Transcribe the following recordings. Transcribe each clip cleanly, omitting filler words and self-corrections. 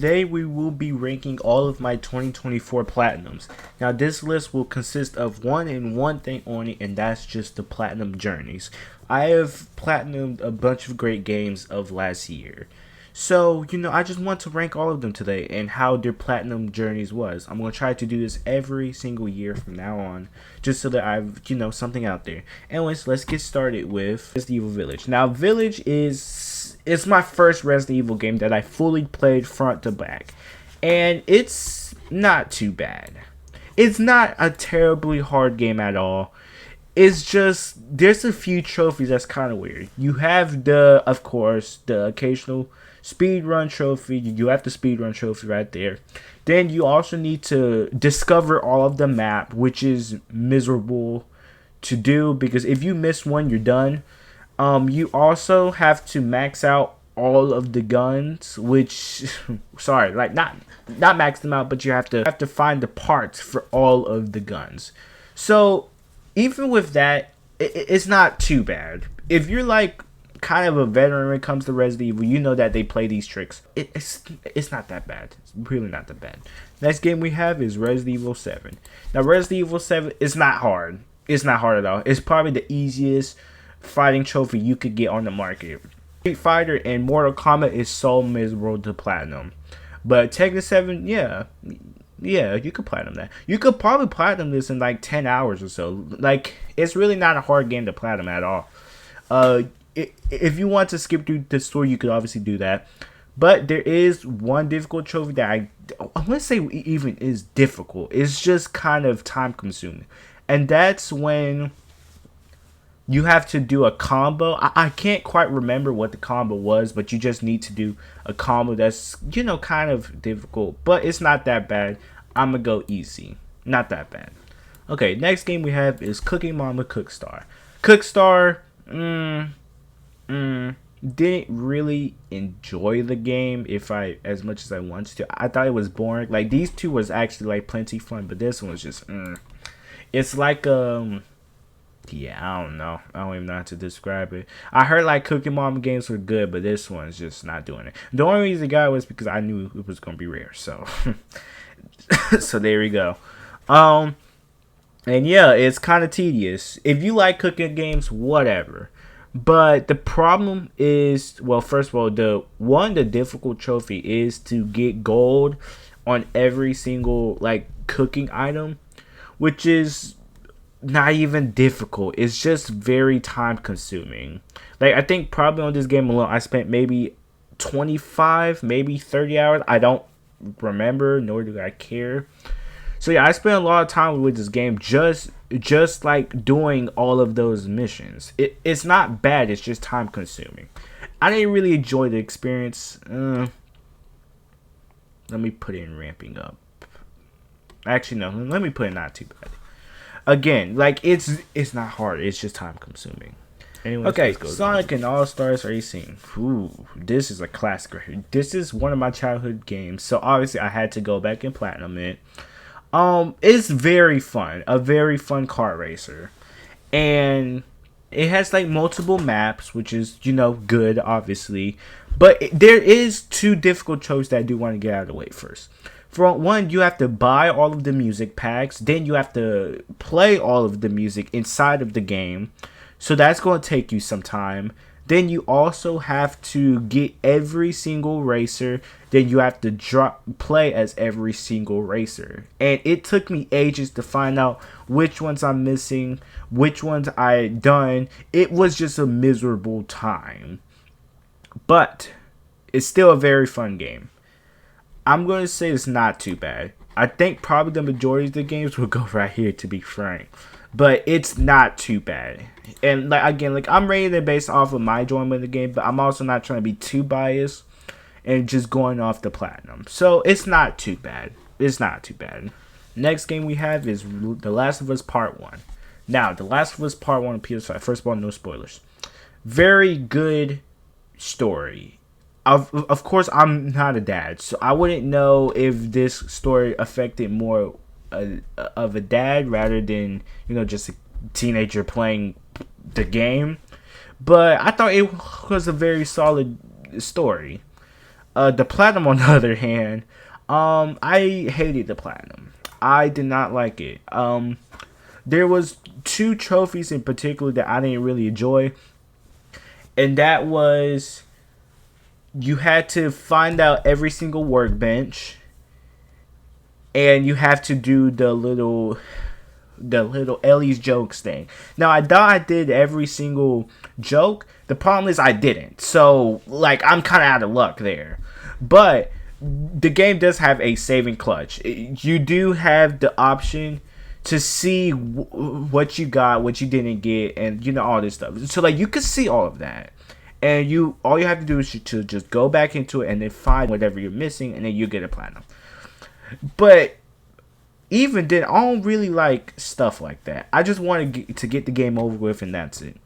Today we will be ranking all of my 2024 platinums. Now this list will consist of one thing only, and that's just the platinum journeys. I have platinumed a bunch of great games of last year. So, I just want to rank all of them today and how their platinum journeys was. I'm going to try to do this every single year from now on, just so that I've, something out there. Anyways, let's get started with Resident Evil Village. Now, Village it's my first Resident Evil game that I fully played front to back. And it's not too bad. It's not a terribly hard game at all. It's just, there's a few trophies that's kind of weird. You have of course, the occasional speedrun trophy. You have the speedrun trophy right there. Then you also need to discover all of the map, which is miserable to do because if you miss one, you're done. You also have to max out all of the guns, which sorry, like not max them out, but you have to find the parts for all of the guns. So even with that, it's not too bad. If you're like kind of a veteran when it comes to Resident Evil, you know that they play these tricks. It's not that bad. It's really not that bad. Next game we have is Resident Evil 7. Now Resident Evil 7 is not hard. It's not hard at all. It's probably the easiest fighting trophy you could get on the market. Street Fighter and Mortal Kombat is so miserable to platinum. But Tekken 7, yeah, you could platinum that. You could probably platinum this in like 10 hours or so. Like, it's really not a hard game to platinum at all. If you want to skip through the story, you could obviously do that. But there is one difficult trophy that I wouldn't say even is difficult. It's just kind of time consuming. And that's when you have to do a combo. I can't quite remember what the combo was, but you just need to do a combo that's, kind of difficult. But it's not that bad. I'm going to go easy. Not that bad. Okay, next game we have is Cooking Mama Cookstar. Cookstar, didn't really enjoy the game as much as I wanted to. I thought it was boring. Like, these two was actually like plenty fun, but this one was just, It's like, yeah, I don't know. I don't even know how to describe it. I heard like Cooking Mama games were good, but this one's just not doing it. The only reason I got it was because I knew it was gonna be rare. So, so there we go. And yeah, it's kind of tedious. If you like cooking games, whatever. But the problem is, well, first of all, the difficult trophy is to get gold on every single like cooking item, which is not even difficult. It's just very time consuming. Like, I think probably on this game alone I spent maybe 25, maybe 30 hours. I don't remember, nor do I care. So yeah, I spent a lot of time with this game just like doing all of those missions. It's not bad, it's just time consuming. I didn't really enjoy the experience. Let me put it in ramping up. Actually no, let me put it not too bad. Again, like, it's not hard. It's just time consuming. Anyways, okay, Sonic and All-Stars Racing. Ooh, this is a classic right here. This is one of my childhood games, so obviously I had to go back and platinum it. It's very fun. A very fun car racer. And it has like multiple maps, which is, good, obviously. But there is two difficult choices that I do want to get out of the way first. For one, you have to buy all of the music packs. Then you have to play all of the music inside of the game. So that's going to take you some time. Then you also have to get every single racer. Then you have to play as every single racer. And it took me ages to find out which ones I'm missing, which ones I done. It was just a miserable time. But it's still a very fun game. I'm going to say it's not too bad. I think probably the majority of the games will go right here, to be frank. But it's not too bad. And like, again, like, I'm rating it based off of my enjoyment of the game, but I'm also not trying to be too biased and just going off the platinum. So it's not too bad. It's not too bad. Next game we have is The Last of Us Part 1. Now, The Last of Us Part 1 on PS5. First of all, no spoilers. Very good story. Of course, I'm not a dad, so I wouldn't know if this story affected more of a dad rather than, just a teenager playing the game. But I thought it was a very solid story. The platinum, on the other hand, I hated the platinum. I did not like it. There was two trophies in particular that I didn't really enjoy, and that was you had to find out every single workbench, and you have to do the little Ellie's jokes thing. Now I thought I did every single joke. The problem is I didn't. So like I'm kind of out of luck there. But the game does have a saving clutch. You do have the option to see what you got, what you didn't get, and you know all this stuff. So like you can see all of that. And all you have to do is to just go back into it and then find whatever you're missing, and then you get a platinum. But even then, I don't really like stuff like that. I just want to get the game over with, and that's it.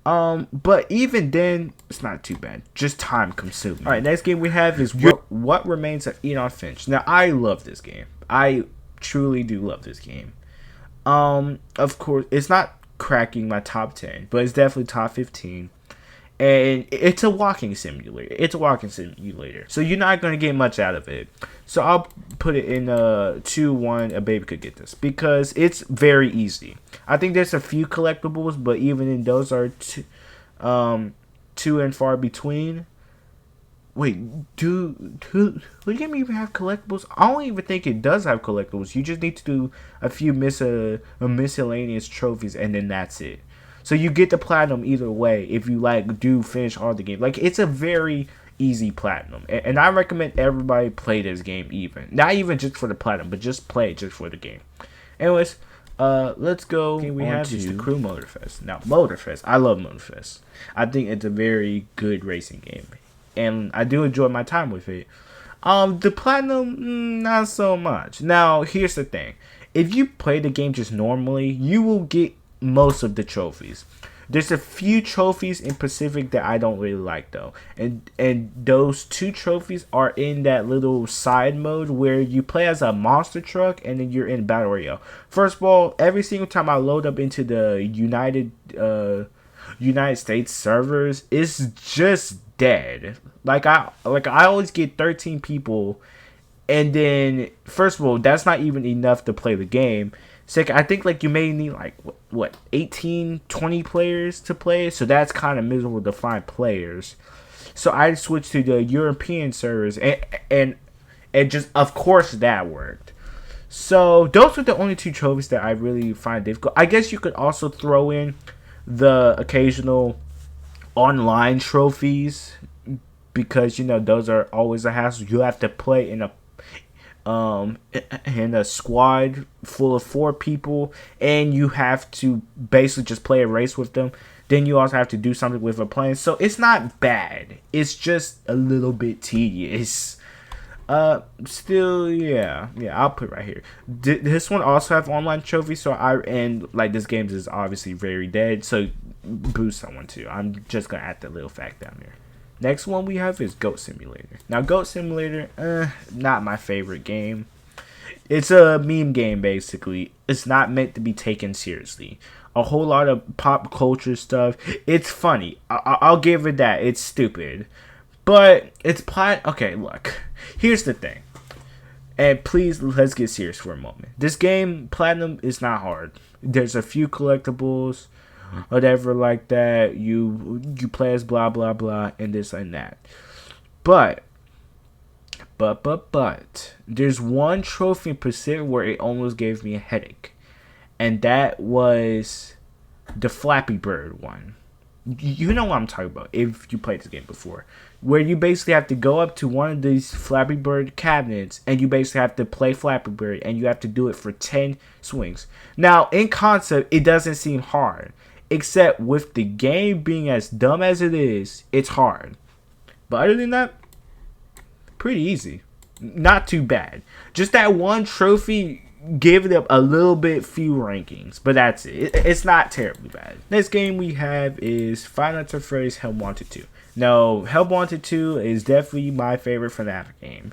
But even then, it's not too bad. Just time consuming. All right, next game we have is What Remains of Edith Finch. Now, I love this game. I truly do love this game. Of course, it's not cracking my top 10, but it's definitely top 15. And it's a walking simulator. So you're not going to get much out of it. So I'll put it in 2-1, a baby could get this. Because it's very easy. I think there's a few collectibles, but even in those are two and far between. Wait, do the game even have collectibles? I don't even think it does have collectibles. You just need to do a few miscellaneous trophies, and then that's it. So you get the platinum either way if you like do finish all the game. Like it's a very easy platinum, and I recommend everybody play this game. Even not even just for the platinum, but just play it just for the game. Anyways, let's go. We have the Crew Motorfest. Now Motorfest, I love Motorfest. I think it's a very good racing game, and I do enjoy my time with it. The platinum, not so much. Now here's the thing: if you play the game just normally, you will get most of the trophies. There's a few trophies in Pacific that I don't really like though, and those two trophies are in that little side mode where you play as a monster truck and then you're in battle royale. First of all, every single time I load up into the United States servers, it's just dead. Like I always get 13 people, and then first of all, that's not even enough to play the game. Second, I think like you may need like what 18, 20 players to play, so that's kind of miserable to find players. So I switched to the European servers, and just of course that worked. So those are the only two trophies that I really find difficult. I guess you could also throw in the occasional online trophies, because you know those are always a hassle. You have to play in a squad full of 4 people, and you have to basically just play a race with them. Then you also have to do something with a plane. So it's not bad. It's just a little bit tedious. Still, yeah, I'll put it right here. This one also have online trophies. So this game is obviously very dead. So boost someone too. I'm just gonna add that little fact down there. Next one we have is Goat Simulator. Now, Goat Simulator, not my favorite game. It's a meme game, basically. It's not meant to be taken seriously. A whole lot of pop culture stuff. It's funny. I'll give it that. It's stupid. But it's okay, look. Here's the thing. And please, let's get serious for a moment. This game, Platinum, is not hard. There's a few collectibles, whatever like that. You play as blah blah blah and this and that. But there's one trophy in Pacific where it almost gave me a headache, and that was the Flappy Bird one. You know what I'm talking about if you played this game before, where you basically have to go up to one of these Flappy Bird cabinets and you basically have to play Flappy Bird, and you have to do it for 10 swings. Now, in concept, it doesn't seem hard, except with the game being as dumb as it is, it's hard. But other than that, pretty easy. Not too bad. Just that one trophy give it up a little bit few rankings, but that's it. It's not terribly bad. Next game we have is Five Nights at Freddy's Help Wanted 2. Now, Help Wanted 2 is definitely my favorite FNAF game.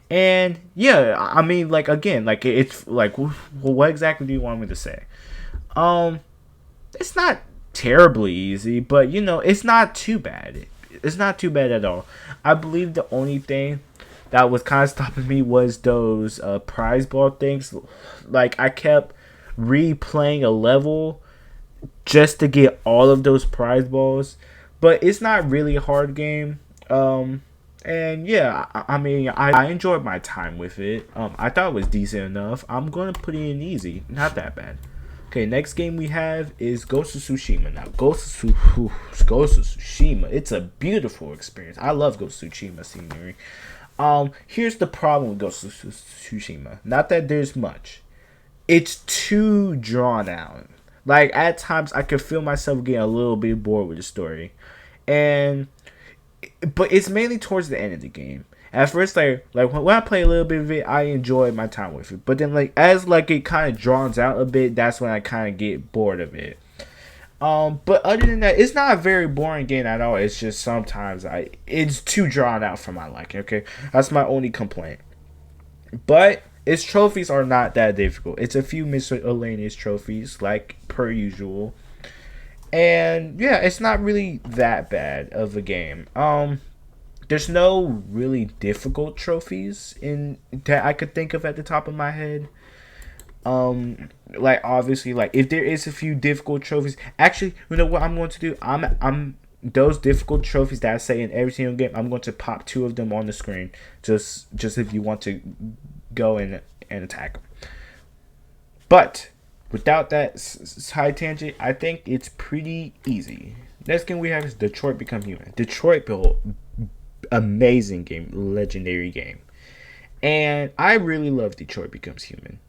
And yeah, I mean, like, again, like, it's like, what exactly do you want me to say? It's not terribly easy, but you know, it's not too bad. It's not too bad at all. I believe the only thing that was kind of stopping me was those prize ball things. Like, I kept replaying a level just to get all of those prize balls, but it's not really a hard game. And yeah, I mean, I enjoyed my time with it. I thought it was decent enough. I'm gonna put it in easy, not that bad. Okay, next game we have is Ghost of Tsushima. Now, Ghost of Tsushima, it's a beautiful experience. I love Ghost of Tsushima scenery. Here's the problem with Ghost of Tsushima. Not that there's much. It's too drawn out. Like, at times, I could feel myself getting a little bit bored with the story. But it's mainly towards the end of the game. At first, like when I play a little bit of it, I enjoy my time with it. But then, like, as like it kind of draws out a bit, that's when I kind of get bored of it. But other than that, it's not a very boring game at all. It's just sometimes it's too drawn out for my liking. Okay, that's my only complaint. But its trophies are not that difficult. It's a few miscellaneous trophies, like per usual. And yeah, it's not really that bad of a game. There's no really difficult trophies in that I could think of at the top of my head. Like, obviously, like, if there is a few difficult trophies, actually, you know what I'm going to do? I'm those difficult trophies that I say in every single game, I'm going to pop 2 of them on the screen, just if you want to go and attack them. But without that side tangent, I think it's pretty easy. Next game we have is Detroit Become Human. Detroit built amazing game, legendary game, and I really love Detroit Becomes Human.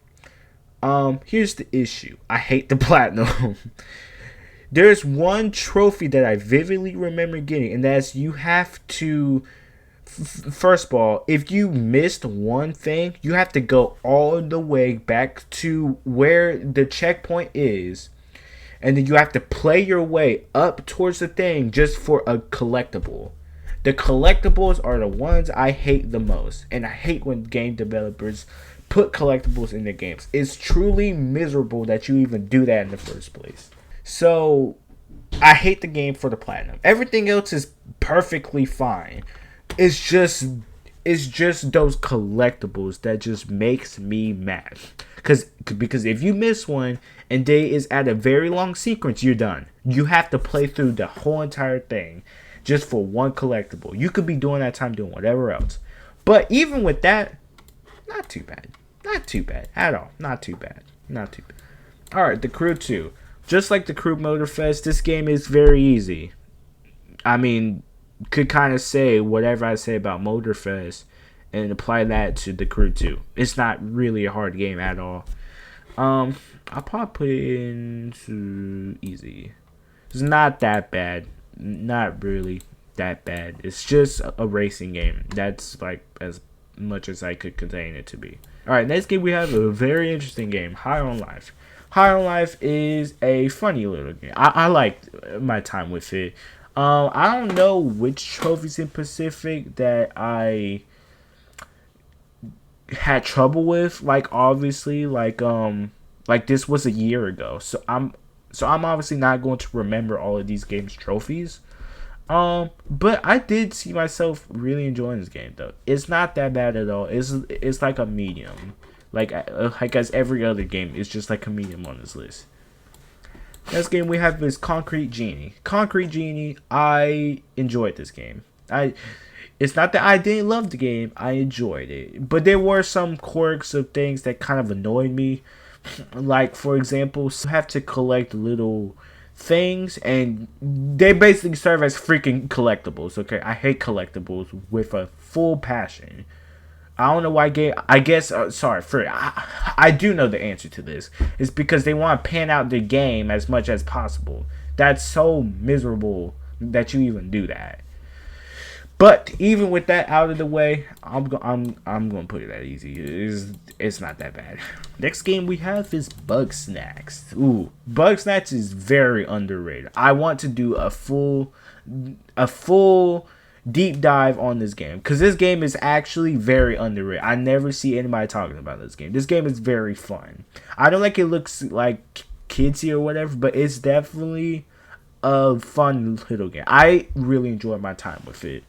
Here's the issue. I hate the platinum. There's one trophy that I vividly remember getting, and that's you have to. First of all, if you missed one thing, you have to go all the way back to where the checkpoint is, and then you have to play your way up towards the thing just for a collectible. The collectibles are the ones I hate the most, and I hate when game developers put collectibles in their games. It's truly miserable that you even do that in the first place. So, I hate the game for the platinum. Everything else is perfectly fine. It's just those collectibles that just makes me mad. Because if you miss one and they is at a very long sequence, you're done. You have to play through the whole entire thing just for one collectible. You could be doing that time doing whatever else. But even with that, not too bad. Not too bad at all. Not too bad. Not too bad. Alright, the Crew 2. Just like the Crew Motorfest, this game is very easy. I mean, could kind of say whatever I say about Motorfest and apply that to the Crew 2. It's not really a hard game at all. I'll probably put it into easy. It's not that bad. Not really that bad. It's just a racing game. That's like as much as I could contain it to be. Alright, next game we have a very interesting game, High on Life. High on Life is a funny little game. I liked my time with it. I don't know which trophies in Pacific that I had trouble with. Like, obviously, like this was a year ago, so I'm obviously not going to remember all of these games' trophies. But I did see myself really enjoying this game though. It's not that bad at all. It's like a medium. Like as every other game, it's just like a medium on this list. Next game we have is Concrete Genie. Concrete Genie, I enjoyed this game. It's not that I didn't love the game, I enjoyed it. But there were some quirks of things that kind of annoyed me. Like, for example, you have to collect little things, and they basically serve as freaking collectibles, okay? I hate collectibles with a full passion. I don't know why I guess, I do know the answer to this. It's because they want to pan out the game as much as possible. That's so miserable that you even do that. But even with that out of the way, I'm gonna put it that easy. It's not that bad. Next game we have is Bugsnax. Ooh, Bugsnax is very underrated. I want to do a full deep dive on this game because this game is actually very underrated. I never see anybody talking about this game. This game is very fun. I don't like it looks like kidsy or whatever, but it's definitely a fun little game. I really enjoyed my time with it.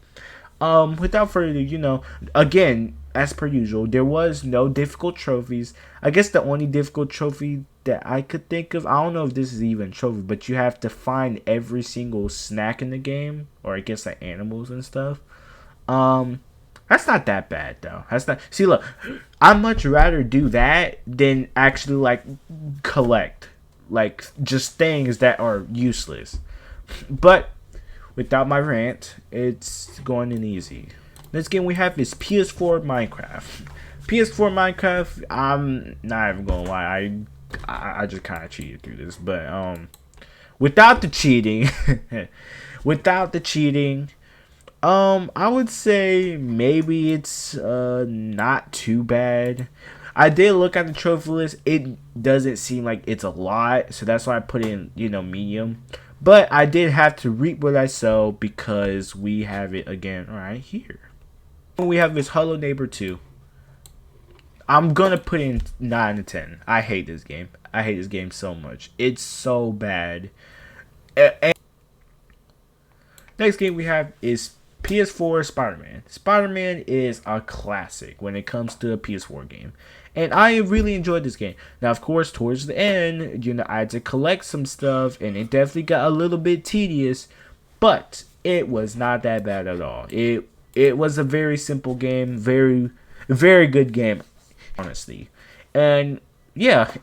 Without further ado, again, as per usual, there was no difficult trophies. I guess the only difficult trophy that I could think of, I don't know if this is even a trophy, but you have to find every single snack in the game, or I guess like animals and stuff. That's not that bad though. That's not. See, look, I'd much rather do that than actually like collect like just things that are useless. But without my rant, it's going in easy. Next game we have is PS4 Minecraft. PS4 Minecraft, I'm not even gonna lie, I just kind of cheated through this, but without the cheating, I would say maybe it's not too bad. I did look at the trophy list. It doesn't seem like it's a lot, so that's why I put in, medium. But I did have to reap what I sow because we have it again right here. We have this Hello Neighbor 2. I'm gonna put in 9 out of 10. I hate this game. I hate this game so much. It's so bad. And next game we have is PS4 Spider-Man. Spider-Man is a classic when it comes to a PS4 game. And I really enjoyed this game. Now, of course, towards the end, I had to collect some stuff, and it definitely got a little bit tedious, but it was not that bad at all. It was a very simple game, very, very good game, honestly. And, yeah,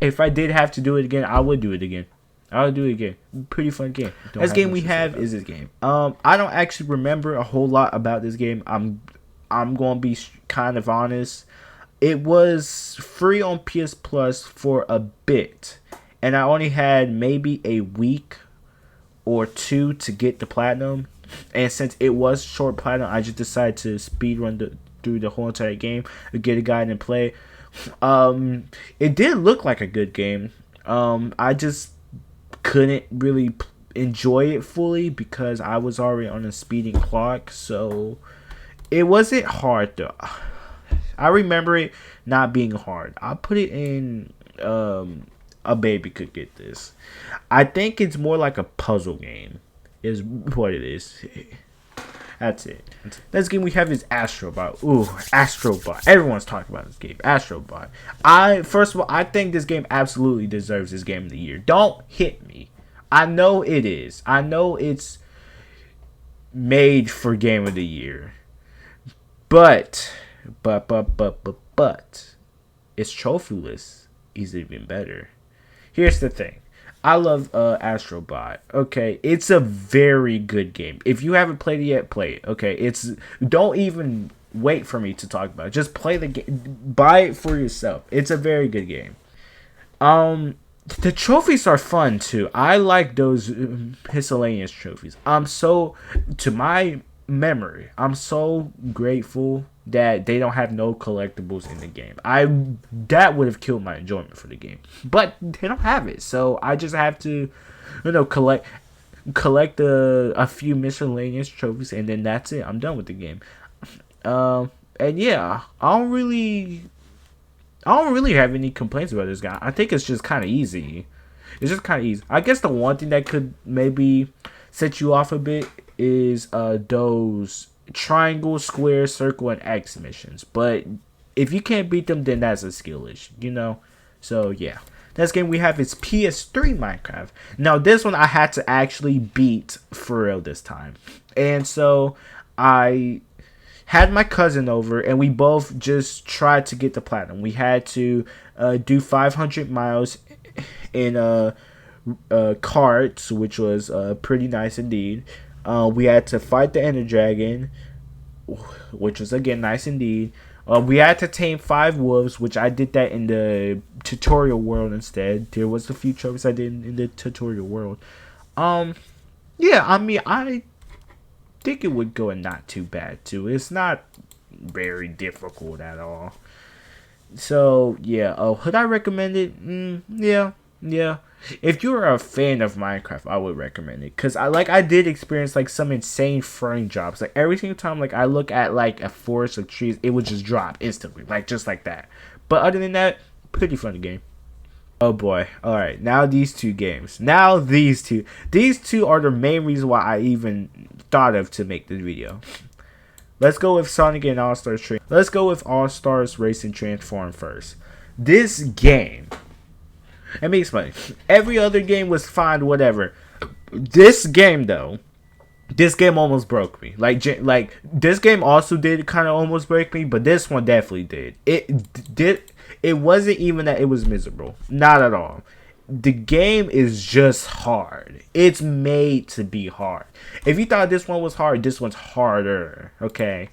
if I did have to do it again, I would do it again. I'll do it again. Pretty fun game. This game we have is this game. I don't actually remember a whole lot about this game. I'm gonna be kind of honest. It was free on PS Plus for a bit, and I only had maybe a week or two to get the platinum. And since it was short platinum, I just decided to speedrun through the whole entire game to get a guide and play. It did look like a good game. I just couldn't really enjoy it fully because I was already on a speeding clock, so it wasn't hard though. I remember it not being hard. I put it in a baby could get this. I think it's more like a puzzle game is what it is. That's it. Next game we have is Astro Bot. Ooh, Astro Bot. Everyone's talking about this game. Astro Bot. First of all, I think this game absolutely deserves this game of the year. Don't hit me. I know it is. I know it's made for game of the year. But its trophy list is even better. Here's the thing. I love Astro Bot. Okay, it's a very good game. If you haven't played it yet, play it. Okay, don't even wait for me to talk about it. Just play the game. Buy it for yourself. It's a very good game. The trophies are fun too. I like those miscellaneous trophies. To my memory, I'm so grateful that they don't have no collectibles in the game. That would have killed my enjoyment for the game, but they don't have it, so I just have to, collect a few miscellaneous trophies, and then that's it. I'm done with the game. And yeah, I don't really have any complaints about this guy. I think it's just kind of easy. It's just kind of easy. I guess the one thing that could maybe set you off a bit is those triangle, square, circle, and X missions. But if you can't beat them, then that's a skill issue, So yeah. Next game we have is PS3 Minecraft. Now this one I had to actually beat for real this time. And so I had my cousin over and we both just tried to get the platinum. We had to do 500 miles in carts, which was pretty nice indeed. We had to fight the Ender Dragon, which was again nice indeed. We had to tame 5 wolves, which I did that in the tutorial world instead. There was a few trophies I did in the tutorial world. Yeah, I mean, I think it would go and not too bad too. It's not very difficult at all. So yeah, would I recommend it? Yeah. If you're a fan of Minecraft, I would recommend it, cause I did experience like some insane frame drops. Like every single time like I look at like a forest of trees, it would just drop instantly, like just like that. But other than that, pretty fun game. Oh boy. Alright, now these two games. Now these two. These two are the main reason why I even thought of to make this video. Let's go with Sonic and All-Stars. Let's go with All-Stars Racing Transform first. This game, let me explain. Every other game was fine, whatever. This game, though, this game almost broke me. Like this game also did kind of almost break me, but this one definitely did. It wasn't even that it was miserable. Not at all. The game is just hard. It's made to be hard. If you thought this one was hard, this one's harder. Okay.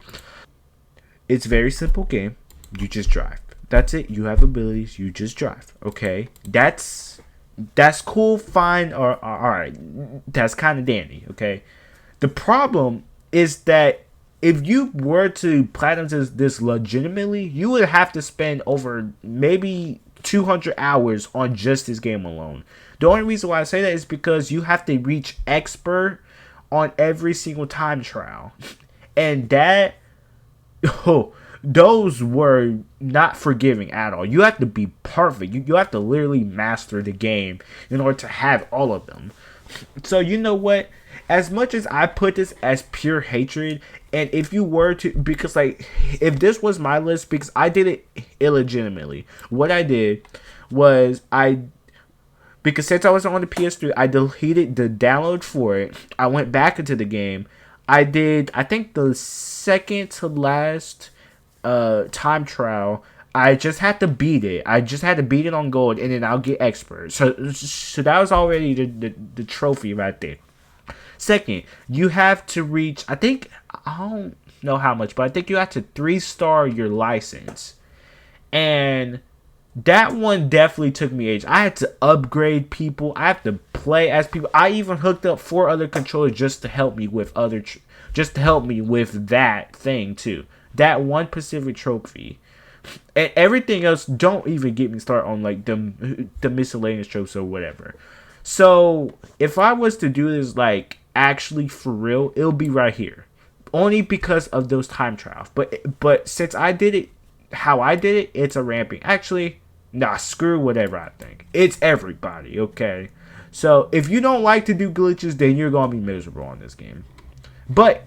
It's a very simple game. You just drive. That's it. You have abilities. You just drive. Okay. That's cool, fine, or alright. That's kind of dandy. Okay. The problem is that if you were to platinum this legitimately, you would have to spend over maybe 200 hours on just this game alone. The only reason why I say that is because you have to reach expert on every single time trial. And that, those were not forgiving at all. You have to be perfect. You have to literally master the game in order to have all of them. So you know what? As much as I put this as pure hatred, and if you were to, because like, if this was my list, because I did it illegitimately, what I did was because since I was on the PS3, I deleted the download for it. I went back into the game. I think the second to last time trial, I just had to beat it. I just had to beat it on gold, and then I'll get expert. So that was already the trophy right there. Second, you have to reach, I don't know how much, but I think you have to 3-star your license. And that one definitely took me age. I had to upgrade people. I have to play as people. I even hooked up 4 other controllers just to help me with that thing too. That one specific trophy. And everything else, don't even get me started on like the miscellaneous tropes or whatever. So if I was to do this like actually for real, it'll be right here. Only because of those time trials. But since I did it how I did it, it's a ramping. Actually, nah, screw whatever I think. It's everybody, okay? So if you don't like to do glitches, then you're gonna be miserable on this game. But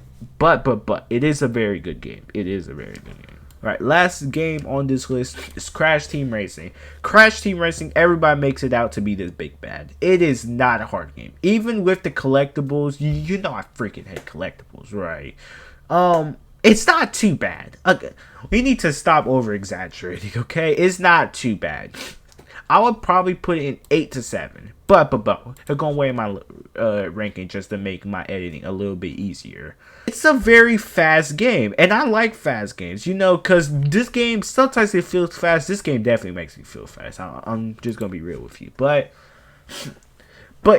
it is a very good game. It is a very good game. Alright, last game on this list is Crash Team Racing. Crash Team Racing, everybody makes it out to be this big bad. It is not a hard game. Even with the collectibles, you know I freaking hate collectibles, right? It's not too bad. Okay, we need to stop over exaggerating, okay? It's not too bad. I would probably put it in 8 to 7. But they're gonna weigh my ranking just to make my editing a little bit easier. It's a very fast game, and I like fast games, you know, because this game, sometimes it feels fast. This game definitely makes me feel fast. I'm just gonna be real with you, but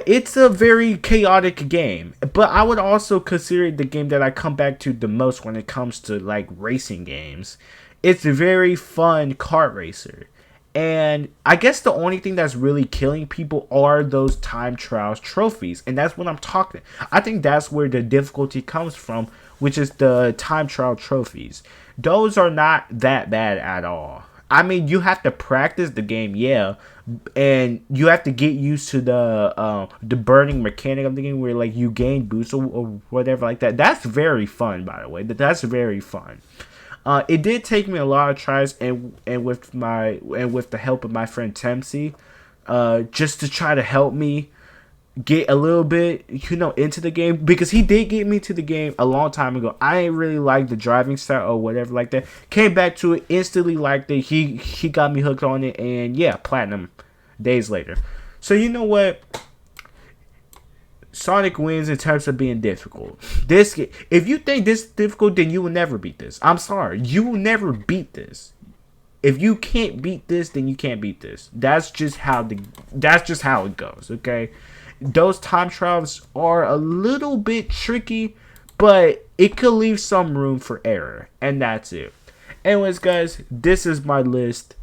it's a very chaotic game. But I would also consider it the game that I come back to the most when it comes to like racing games. It's a very fun kart racer. And I guess the only thing that's really killing people are those time trials trophies. And that's what I'm talking. I think that's where the difficulty comes from, which is the time trial trophies. Those are not that bad at all. I mean, you have to practice the game, yeah. And you have to get used to the burning mechanic of the game where like you gain boosts or whatever like that. That's very fun, by the way. That's very fun. It did take me a lot of tries and with the help of my friend Tempsy, just to try to help me get a little bit, you know, into the game, because he did get me to the game a long time ago. I ain't really like the driving style or whatever like that. Came back to it, instantly liked it. He got me hooked on it, and yeah, platinum days later. So you know what? Sonic wins in terms of being difficult. If you think this is difficult, then you will never beat this. I'm sorry. You will never beat this. If you can't beat this, then you can't beat this. That's just how it goes, okay? Those time trials are a little bit tricky, but it could leave some room for error, and that's it. Anyways, guys, this is my list.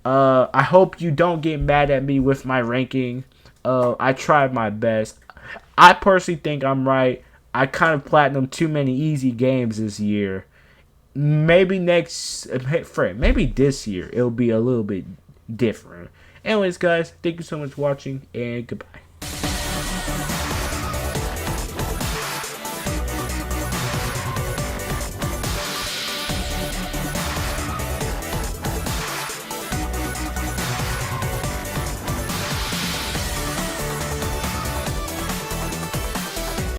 I hope you don't get mad at me with my ranking. I tried my best. I personally think I'm right. I kind of platinumed too many easy games this year. Maybe this year it'll be a little bit different. Anyways, guys, thank you so much for watching, and goodbye.